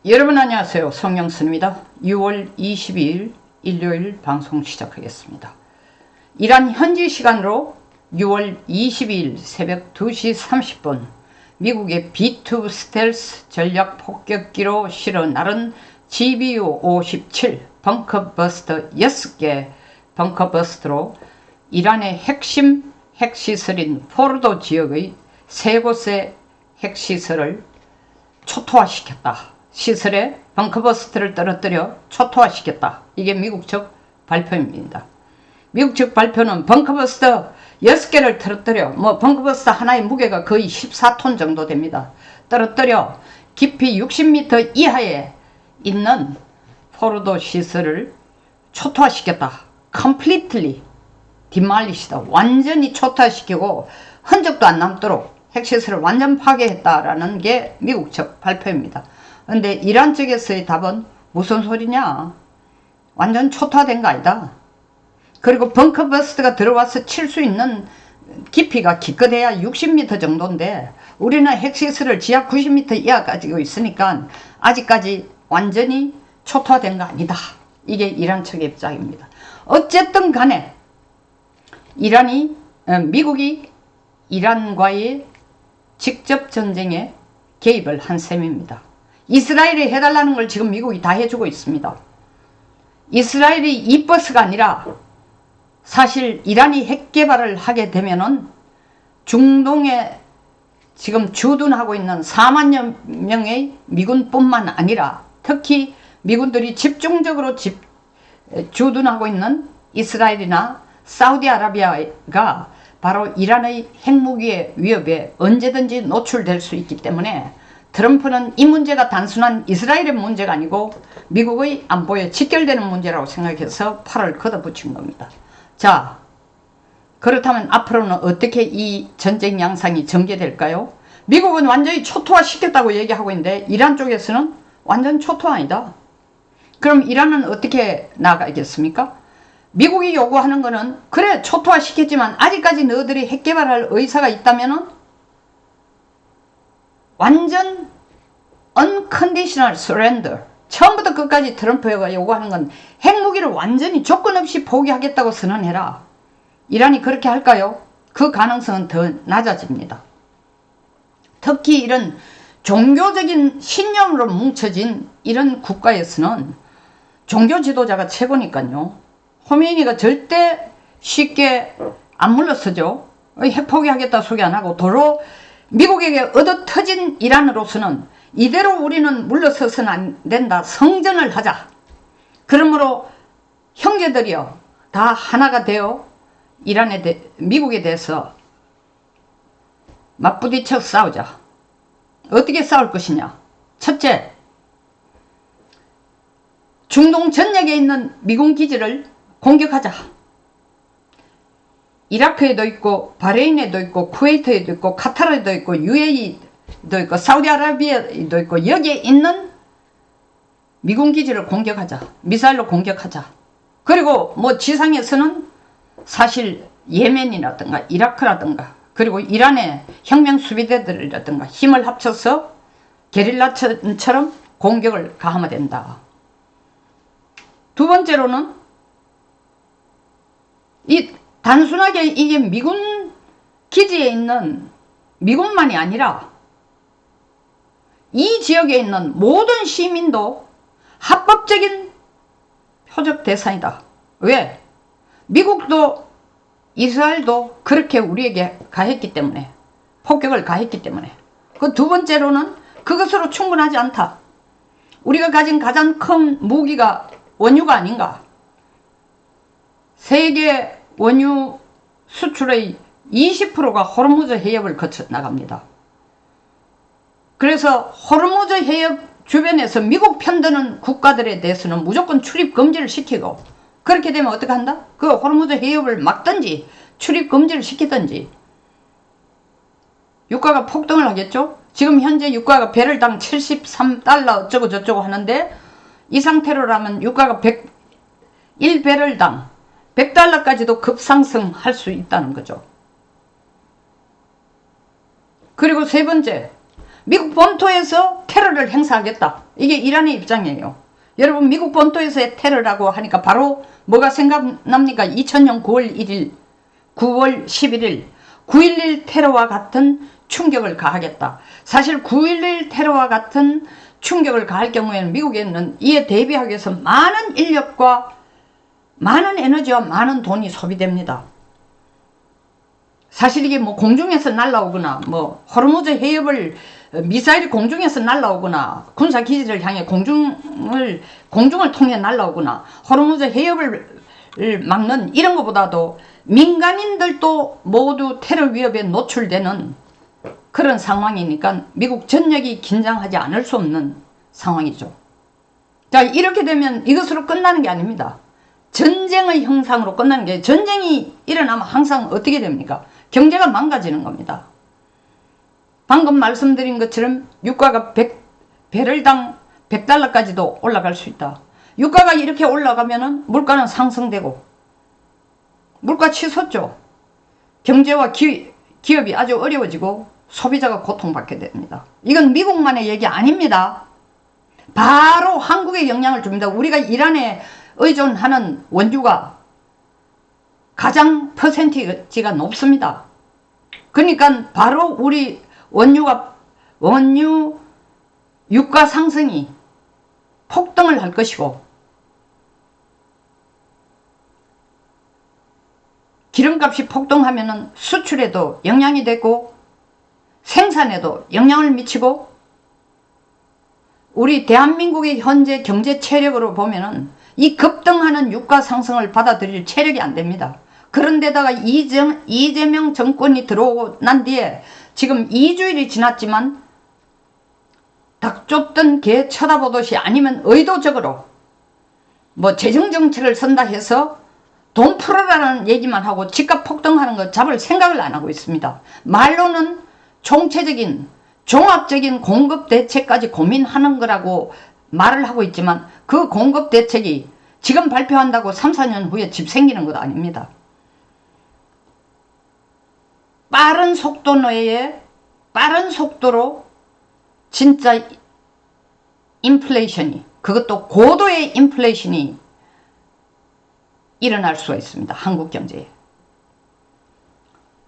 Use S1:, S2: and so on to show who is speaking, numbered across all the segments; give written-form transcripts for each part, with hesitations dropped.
S1: 여러분 안녕하세요. 성경스입니다. 6월 22일 일요일 방송 시작하겠습니다. 이란 현지 시간으로 6월 22일 새벽 2시 30분 미국의 B2 스텔스 전략 폭격기로 실어 나른 GBU-57 벙커버스터 6개 벙커버스터로 이란의 핵심 핵시설인 포르도 지역의 세 곳의 핵시설을 초토화시켰다. 시설에 벙커버스터를 떨어뜨려 초토화시켰다. 이게 미국 측 발표입니다. 미국 측 발표는 벙커버스터 6개를 떨어뜨려 벙커버스터 하나의 무게가 거의 14톤 정도 됩니다. 떨어뜨려 깊이 60m 이하에 있는 포르도 시설을 초토화시켰다. completely demolished, 완전히 초토화시키고 흔적도 안 남도록 핵시설을 완전 파괴했다라는 게 미국 측 발표입니다. 근데 이란 측에서의 답은 무슨 소리냐? 완전 초토화된 거 아니다. 그리고 벙커버스트가 들어와서 칠 수 있는 깊이가 기껏해야 60m 정도인데 우리는 핵시설을 지하 90m 이하 가지고 있으니까 아직까지 완전히 초토화된 거 아니다. 이게 이란 측의 입장입니다. 어쨌든 간에 미국이 이란과의 직접 전쟁에 개입을 한 셈입니다. 이스라엘이 해달라는 걸 지금 미국이 다 해주고 있습니다. 이스라엘이 이뻐서가 아니라 사실 이란이 핵 개발을 하게 되면은 중동에 지금 주둔하고 있는 4만여 명의 미군뿐만 아니라 특히 미군들이 집중적으로 주둔하고 있는 이스라엘이나 사우디아라비아가 바로 이란의 핵무기의 위협에 언제든지 노출될 수 있기 때문에 트럼프는 이 문제가 단순한 이스라엘의 문제가 아니고 미국의 안보에 직결되는 문제라고 생각해서 팔을 걷어붙인 겁니다. 자, 그렇다면 앞으로는 어떻게 이 전쟁 양상이 전개될까요? 미국은 완전히 초토화시켰다고 얘기하고 있는데 이란 쪽에서는 완전 초토화 아니다. 그럼 이란은 어떻게 나가겠습니까? 미국이 요구하는 거는 그래 초토화시켰지만 아직까지 너희들이 핵개발할 의사가 있다면은 완전 unconditional surrender, 처음부터 끝까지 트럼프가 요구하는 건 핵무기를 완전히 조건 없이 포기하겠다고 선언해라. 이란이 그렇게 할까요? 그 가능성은 더 낮아집니다. 특히 이런 종교적인 신념으로 뭉쳐진 이런 국가에서는 종교 지도자가 최고니까요. 호메이니가 절대 쉽게 안 물러서죠. 핵 포기하겠다 소개 안 하고 도로 미국에게 얻어터진 이란으로서는 이대로 우리는 물러서서는 안 된다. 성전을 하자. 그러므로 형제들이여 다 하나가 되어 미국에 대해서 맞부딪혀 싸우자. 어떻게 싸울 것이냐? 첫째, 중동 전역에 있는 미군 기지를 공격하자. 이라크에도 있고 바레인에도 있고 쿠웨이트에도 있고 카타르에도 있고 UAE도 있고 사우디아라비아에도 있고 여기에 있는 미군 기지를 공격하자. 미사일로 공격하자. 그리고 지상에서는 사실 예멘이라든가 이라크라든가 그리고 이란의 혁명 수비대들이라든가 힘을 합쳐서 게릴라처럼 공격을 가하면 된다. 두 번째로는 단순하게 이게 미군 기지에 있는 미군만이 아니라 이 지역에 있는 모든 시민도 합법적인 표적 대상이다. 왜? 미국도 이스라엘도 그렇게 우리에게 가했기 때문에, 폭격을 가했기 때문에. 그 두 번째로는 그것으로 충분하지 않다. 우리가 가진 가장 큰 무기가 원유가 아닌가. 세계 원유 수출의 20%가 호르무즈 해협을 거쳐 나갑니다. 그래서 호르무즈 해협 주변에서 미국 편드는 국가들에 대해서는 무조건 출입 금지를 시키고, 그렇게 되면 어떻게 한다? 그 호르무즈 해협을 막든지 출입 금지를 시키든지 유가가 폭등을 하겠죠. 지금 현재 유가가 배럴당 73달러 어쩌고 저쩌고 하는데 이 상태로라면 유가가 1배럴당 100달러까지도 급상승할 수 있다는 거죠. 그리고 세 번째, 미국 본토에서 테러를 행사하겠다. 이게 이란의 입장이에요. 여러분, 미국 본토에서의 테러라고 하니까 바로 뭐가 생각납니까? 2000년 9월 1일, 9월 11일 9.11 테러와 같은 충격을 가하겠다. 사실 9.11 테러와 같은 충격을 가할 경우에는 미국에는 이에 대비하기 위해서 많은 인력과 많은 에너지와 많은 돈이 소비됩니다. 사실 이게 뭐 공중에서 날라오거나 뭐 호르무즈 해협을 미사일이 공중에서 날라오거나 군사기지를 향해 공중을 통해 날라오거나 호르무즈 해협을 막는 이런 것보다도 민간인들도 모두 테러 위협에 노출되는 그런 상황이니까 미국 전역이 긴장하지 않을 수 없는 상황이죠. 자, 이렇게 되면 이것으로 끝나는 게 아닙니다. 전쟁의 형상으로 끝나는 게, 전쟁이 일어나면 항상 어떻게 됩니까? 경제가 망가지는 겁니다. 방금 말씀드린 것처럼 유가가 배럴당 100달러까지도 올라갈 수 있다. 유가가 이렇게 올라가면은 물가는 상승되고, 물가 치솟죠. 경제와 기업이 아주 어려워지고 소비자가 고통받게 됩니다. 이건 미국만의 얘기 아닙니다. 바로 한국에 영향을 줍니다. 우리가 이란에 의존하는 원유가 가장 퍼센티지가 높습니다. 그러니까 바로 우리 원유 유가 상승이 폭등을 할 것이고, 기름값이 폭등하면은 수출에도 영향이 되고 생산에도 영향을 미치고, 우리 대한민국의 현재 경제 체력으로 보면은 이 급등하는 유가 상승을 받아들일 체력이 안 됩니다. 그런데다가 이재명 정권이 들어오고 난 뒤에 지금 2주일이 지났지만 닭 쫓던 개 쳐다보듯이, 아니면 의도적으로 뭐 재정정책을 선다 해서 돈 풀어라는 얘기만 하고 집값 폭등하는 거 잡을 생각을 안 하고 있습니다. 말로는 총체적인 종합적인 공급 대책까지 고민하는 거라고 말을 하고 있지만, 그 공급 대책이 지금 발표한다고 3, 4년 후에 집 생기는 것도 아닙니다. 빠른 속도 내에 빠른 속도로 진짜 인플레이션이, 그것도 고도의 인플레이션이 일어날 수가 있습니다. 한국 경제에.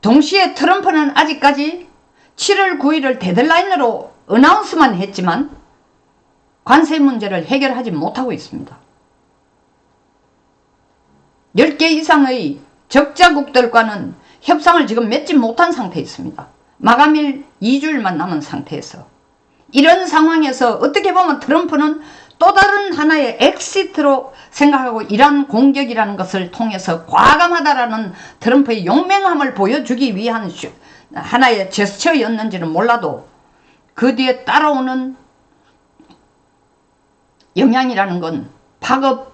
S1: 동시에 트럼프는 아직까지 7월 9일을 데드라인으로 어나운스만 했지만 관세 문제를 해결하지 못하고 있습니다. 10개 이상의 적자국들과는 협상을 지금 맺지 못한 상태에 있습니다. 마감일 2주일만 남은 상태에서. 이런 상황에서 어떻게 보면 트럼프는 또 다른 하나의 엑시트로 생각하고 이란 공격이라는 것을 통해서 과감하다라는 트럼프의 용맹함을 보여주기 위한 하나의 제스처였는지는 몰라도, 그 뒤에 따라오는 영향이라는 건, 파급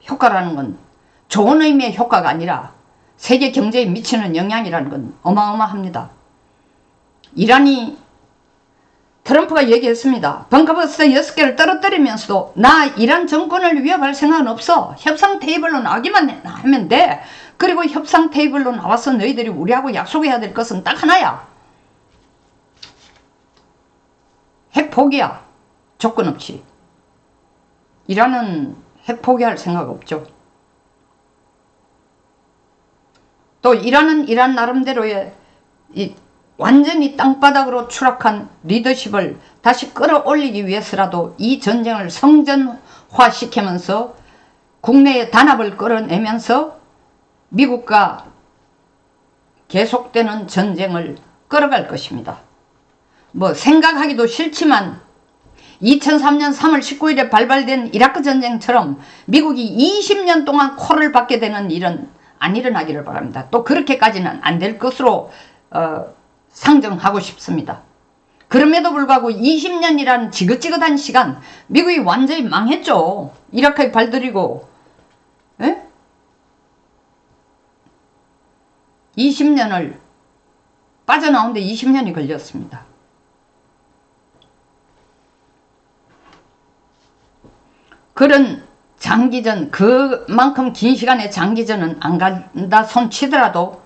S1: 효과라는 건 좋은 의미의 효과가 아니라 세계 경제에 미치는 영향이라는 건 어마어마합니다. 이란이, 트럼프가 얘기했습니다. 벙커버스터 6개를 떨어뜨리면서도 나 이란 정권을 위협할 생각은 없어. 협상 테이블로 나오기만 하면 돼. 그리고 협상 테이블로 나와서 너희들이 우리하고 약속해야 될 것은 딱 하나야. 핵 포기야. 조건 없이. 이란은 핵 포기할 생각 없죠. 또 이란은 이란 나름대로의 완전히 땅바닥으로 추락한 리더십을 다시 끌어올리기 위해서라도 이 전쟁을 성전화시키면서 국내의 단합을 끌어내면서 미국과 계속되는 전쟁을 끌어갈 것입니다. 뭐 생각하기도 싫지만 2003년 3월 19일에 발발된 이라크 전쟁처럼 미국이 20년 동안 코를 박게 되는 일은 안 일어나기를 바랍니다. 또 그렇게까지는 안 될 것으로 상정하고 싶습니다. 그럼에도 불구하고 20년이라는 지긋지긋한 시간, 미국이 완전히 망했죠. 이라크에 발들이고. 에? 20년을 빠져나오는데 20년이 걸렸습니다. 그런 장기전, 그만큼 긴 시간의 장기전은 안 간다 손치더라도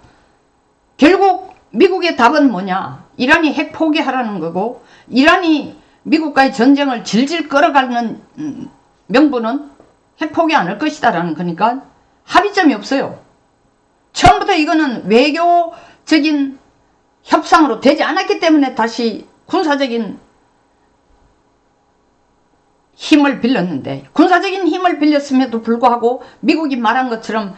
S1: 결국 미국의 답은 뭐냐? 이란이 핵 포기하라는 거고, 이란이 미국과의 전쟁을 질질 끌어가는 명분은 핵 포기 안 할 것이다라는 거니까 합의점이 없어요. 처음부터 이거는 외교적인 협상으로 되지 않았기 때문에 다시 군사적인 힘을 빌렸는데, 군사적인 힘을 빌렸음에도 불구하고 미국이 말한 것처럼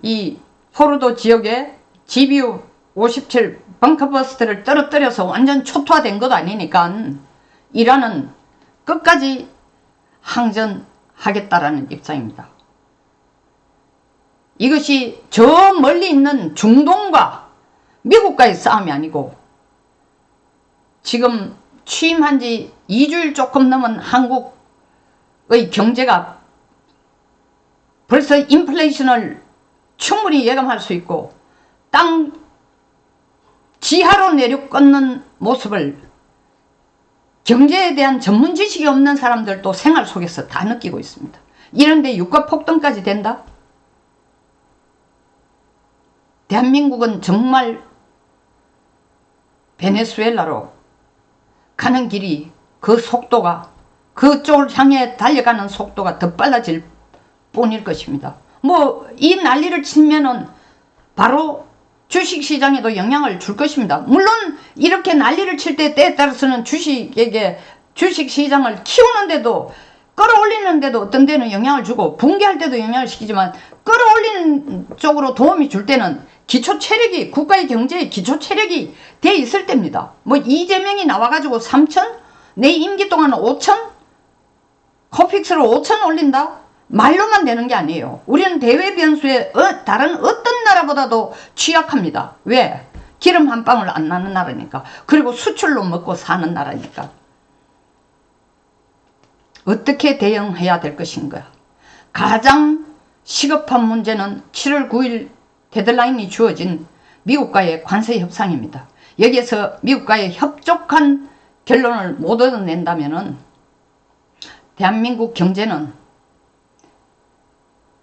S1: 이 포르도 지역에 GBU-57 벙커버스트를 떨어뜨려서 완전 초토화된 것도 아니니까 이란은 끝까지 항전하겠다라는 입장입니다. 이것이 저 멀리 있는 중동과 미국과의 싸움이 아니고, 지금 취임한 지 2주일 조금 넘은 한국의 경제가 벌써 인플레이션을 충분히 예감할 수 있고 땅 지하로 내려꽂는 모습을 경제에 대한 전문 지식이 없는 사람들도 생활 속에서 다 느끼고 있습니다. 이런데 유가 폭등까지 된다? 대한민국은 정말 베네수엘라로 가는 길이, 그 속도가, 그쪽을 향해 달려가는 속도가 더 빨라질 뿐일 것입니다. 뭐 이 난리를 치면은 바로 주식시장에도 영향을 줄 것입니다. 물론 이렇게 난리를 칠 때에 따라서는 주식시장을 키우는데도, 끌어올리는데도 어떤 데는 영향을 주고 붕괴할 때도 영향을 시키지만, 끌어올리는 쪽으로 도움이 줄 때는 기초체력이, 국가의 경제의 기초체력이 돼 있을 때입니다. 뭐 이재명이 나와가지고 3천? 내 임기 동안 5천? 코픽스로 5천 올린다? 말로만 되는 게 아니에요. 우리는 대외 변수에 다른 어떤 나라보다도 취약합니다. 왜? 기름 한 방울 안 나는 나라니까. 그리고 수출로 먹고 사는 나라니까. 어떻게 대응해야 될 것인가? 가장 시급한 문제는 7월 9일 데드라인이 주어진 미국과의 관세 협상입니다. 여기에서 미국과의 협족한 결론을 못 얻어낸다면은 대한민국 경제는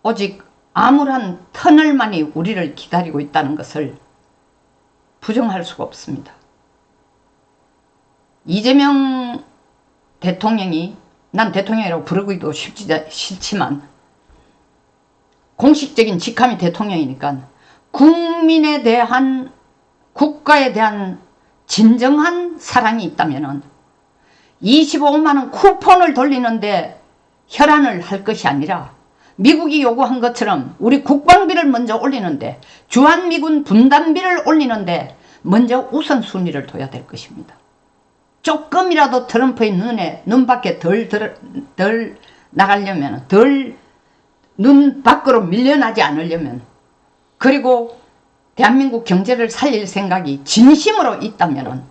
S1: 오직 암울한 터널만이 우리를 기다리고 있다는 것을 부정할 수가 없습니다. 이재명 대통령이, 난 대통령이라고 부르기도 싫지만 공식적인 직함이 대통령이니까 국민에 대한, 국가에 대한 진정한 사랑이 있다면 25만원 쿠폰을 돌리는데 혈안을 할 것이 아니라 미국이 요구한 것처럼 우리 국방비를 먼저 올리는데, 주한미군 분담비를 올리는데 먼저 우선순위를 둬야 될 것입니다. 조금이라도 트럼프의 눈밖에 덜 나가려면, 눈 밖으로 밀려나지 않으려면, 그리고 대한민국 경제를 살릴 생각이 진심으로 있다면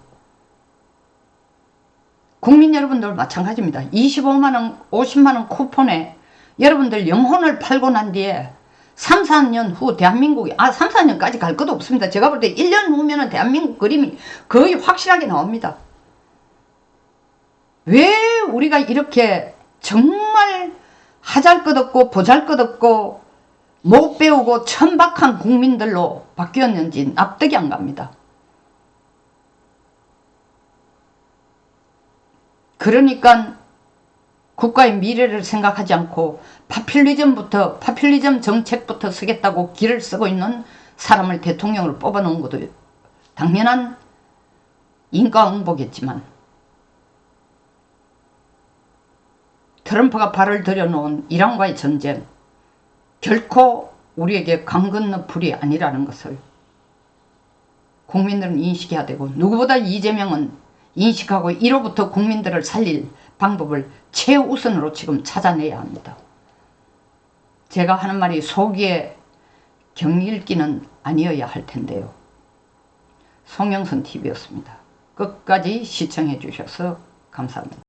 S1: 국민 여러분들 마찬가지입니다. 25만원, 50만원 쿠폰에 여러분들 영혼을 팔고 난 뒤에 3, 4년 후 대한민국이, 3, 4년까지 갈 것도 없습니다. 제가 볼 때 1년 후면은 대한민국 그림이 거의 확실하게 나옵니다. 왜 우리가 이렇게 정말 하잘것없고 보잘것없고 못 배우고 천박한 국민들로 바뀌었는지 납득이 안 갑니다. 그러니까 국가의 미래를 생각하지 않고 파퓰리즘 정책부터 쓰겠다고 길을 쓰고 있는 사람을 대통령으로 뽑아놓은 것도 당연한 인과응보겠지만, 트럼프가 발을 들여놓은 이란과의 전쟁 결코 우리에게 강 건너 불이 아니라는 것을 국민들은 인식해야 되고, 누구보다 이재명은 인식하고 1호부터 국민들을 살릴 방법을 최우선으로 지금 찾아내야 합니다. 제가 하는 말이 속이에 경읽기는 아니어야 할 텐데요. 송영선 TV였습니다. 끝까지 시청해 주셔서 감사합니다.